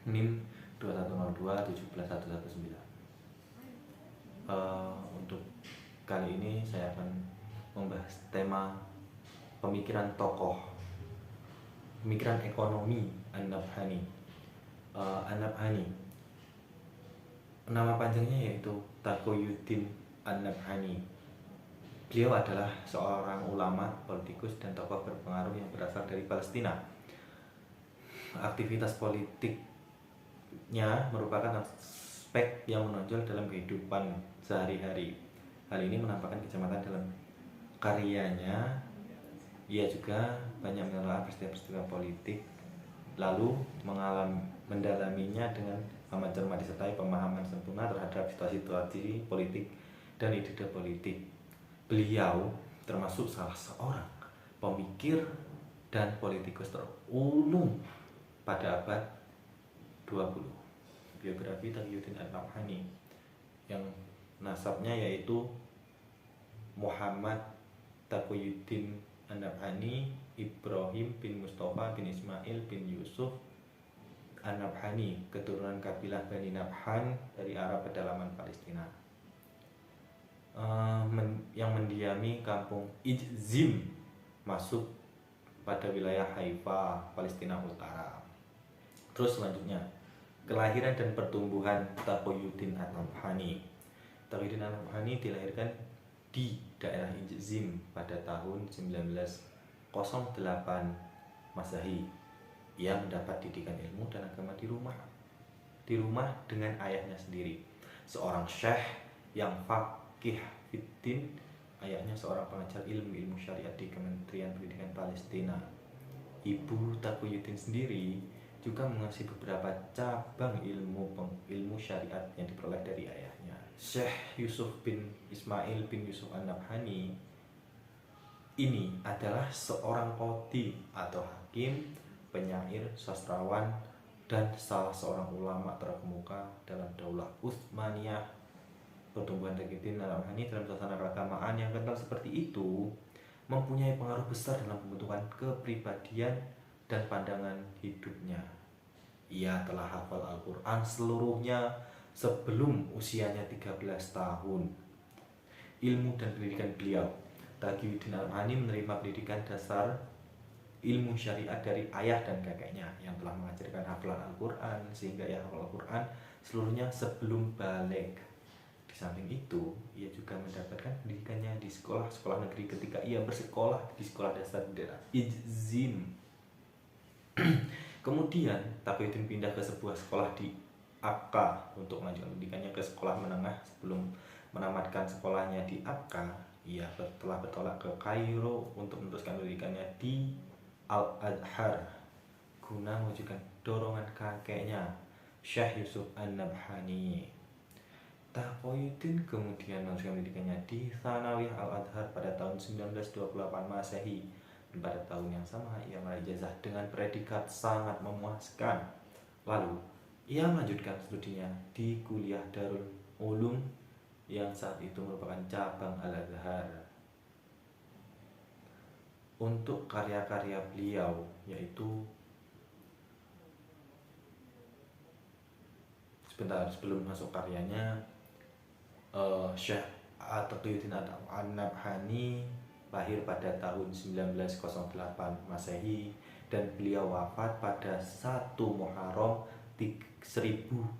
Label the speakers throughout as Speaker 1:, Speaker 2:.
Speaker 1: NIM 210211119. Untuk kali ini saya akan membahas tema pemikiran tokoh, pemikiran ekonomi An-Nabhani. An-Nabhani, nama panjangnya yaitu Taqiyuddin An-Nabhani. Beliau adalah seorang ulama, politikus, dan tokoh berpengaruh yang berasal dari Palestina. Aktivitas politiknya merupakan aspek yang menonjol dalam kehidupan sehari-hari. Hal ini menampakkan kejamatan dalam karyanya. Ia juga banyak menelaah peristiwa-peristiwa politik, lalu mendalaminya dengan amat cermat, disertai pemahaman sempurna terhadap situasi politik dan ide politik. Beliau termasuk salah seorang pemikir dan politikus terulung pada abad 20. Biografi Taqiyuddin An-Nabhani yang nasabnya yaitu Muhammad Taqiyuddin An-Nabhani Ibrahim bin Mustafa bin Ismail bin Yusuf An-Nabhani, keturunan kabilah Bani Nabhan dari Arab pedalaman Palestina, yang mendiami kampung Ijzim, masuk pada wilayah Haifa, Palestina Utara. Terus selanjutnya, kelahiran dan pertumbuhan Taqiyuddin An-Nabhani. Taqiyuddin An-Nabhani dilahirkan di daerah Ijzim pada tahun 1908 Masehi. Ia mendapat didikan ilmu dan agama di rumah dengan ayahnya sendiri, seorang syekh yang faqih fiddin. Ayahnya seorang pengajar ilmu syariat di Kementerian Pendidikan Palestina. Ibu Taqiyuddin sendiri juga menguasai beberapa cabang ilmu syariat yang diperoleh dari ayahnya. Syekh Yusuf bin Ismail bin Yusuf An-Nabhani ini adalah seorang qadhi atau hakim, penyair, sastrawan, dan salah seorang ulama terkemuka dalam Daulah Utsmaniyah. Pertumbuhan Taqiyuddin An-Nabhani dalam suasana keagamaan yang kental seperti itu mempunyai pengaruh besar dalam pembentukan kepribadian dan pandangan hidupnya. Ia telah hafal Al-Quran seluruhnya sebelum usianya 13 tahun. Ilmu dan pendidikan beliau, Taqiyuddin An-Nabhani menerima pendidikan dasar ilmu syariat dari ayah dan kakeknya yang telah mengajarkan hafalan Al-Quran, sehingga ia hafal Al-Quran seluruhnya sebelum balik. Di samping itu, ia juga mendapatkan pendidikannya di sekolah negeri ketika ia bersekolah di sekolah dasar di daerah Ijzim. Kemudian Taqiyuddin pindah ke sebuah sekolah di Akka untuk melanjutkan pendidikannya ke sekolah menengah. Sebelum menamatkan sekolahnya di Akka, ia telah bertolak ke Kairo untuk meneruskan pendidikannya di Al-Azhar guna mewujudkan dorongan kakeknya, Syekh Yusuf An-Nabhani. Taqiyuddin kemudian melanjutkan pendidikannya di Tsanawiyah Al-Azhar pada tahun 1928 Masehi. Dan pada tahun yang sama ia meraih ijazah dengan predikat sangat memuaskan. Lalu ia melanjutkan studinya di Kuliah Darul Ulum yang saat itu merupakan cabang Al-Azhar. Untuk karya-karya beliau yaitu, sebelum masuk karyanya, Syekh Taqiyuddin An-Nabhani lahir pada tahun 1908 Masehi dan beliau wafat pada 1 Muharram 1398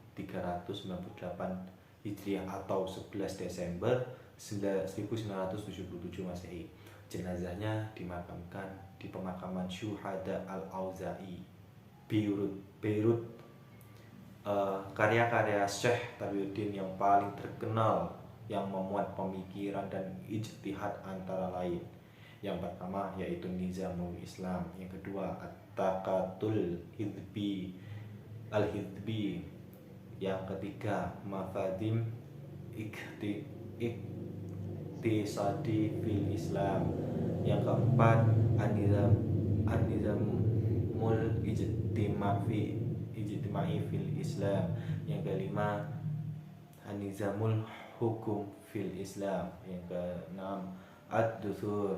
Speaker 1: Hijriah atau 11 Desember 1977 Masehi. Jenazahnya dimakamkan di pemakaman Syuhada Al-Auza'i, Beirut. Karya-karya Syekh Taqiyuddin yang paling terkenal yang memuat pemikiran dan ijtihad antara lain, yang pertama yaitu Nizamul Islam, yang kedua At-Taqatul Al-Hizbi, yang ketiga Mafadim Iktisadi fil Islam, yang keempat An-Nizamul Ijtima'i fil Islam, yang kelima An-Nizamul Hukum fil Islam, yang keenam Ad-Duthur,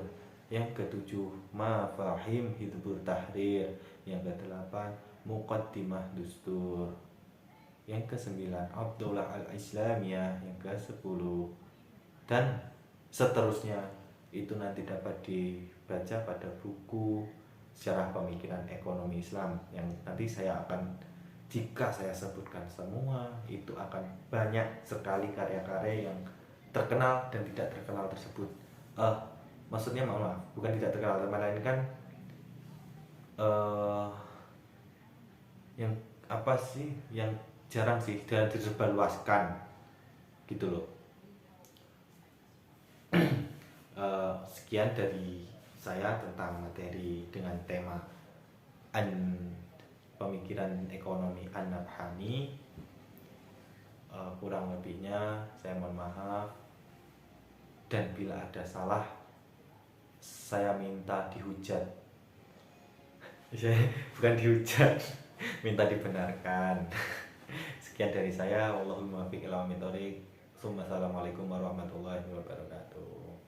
Speaker 1: yang ketujuh Mafahim Hizbut Tahrir, yang kedelapan Muqaddimah Dustur. Yang ke-9 Ad-Daulah Al-Islamiyah. Yang ke-10 dan seterusnya. Itu nanti dapat dibaca pada buku Sejarah Pemikiran Ekonomi Islam, yang nanti saya akan, jika saya sebutkan semua, itu akan banyak sekali karya-karya yang terkenal dan tidak terkenal tersebut. Maksudnya maaf, bukan tidak terkenal, melainkan yang apa sih, yang jarang sih dan disebarluaskan gitu loh. Sekian dari saya tentang materi dengan tema pemikiran ekonomi An-Nabhani. Kurang lebihnya saya mohon maaf, dan bila ada salah saya minta dihujat. Bukan dihujat, minta dibenarkan. Sekian dari saya. Wallahul muwaffiq ila aqwamit thoriq. Assalamualaikum warahmatullahi wabarakatuh.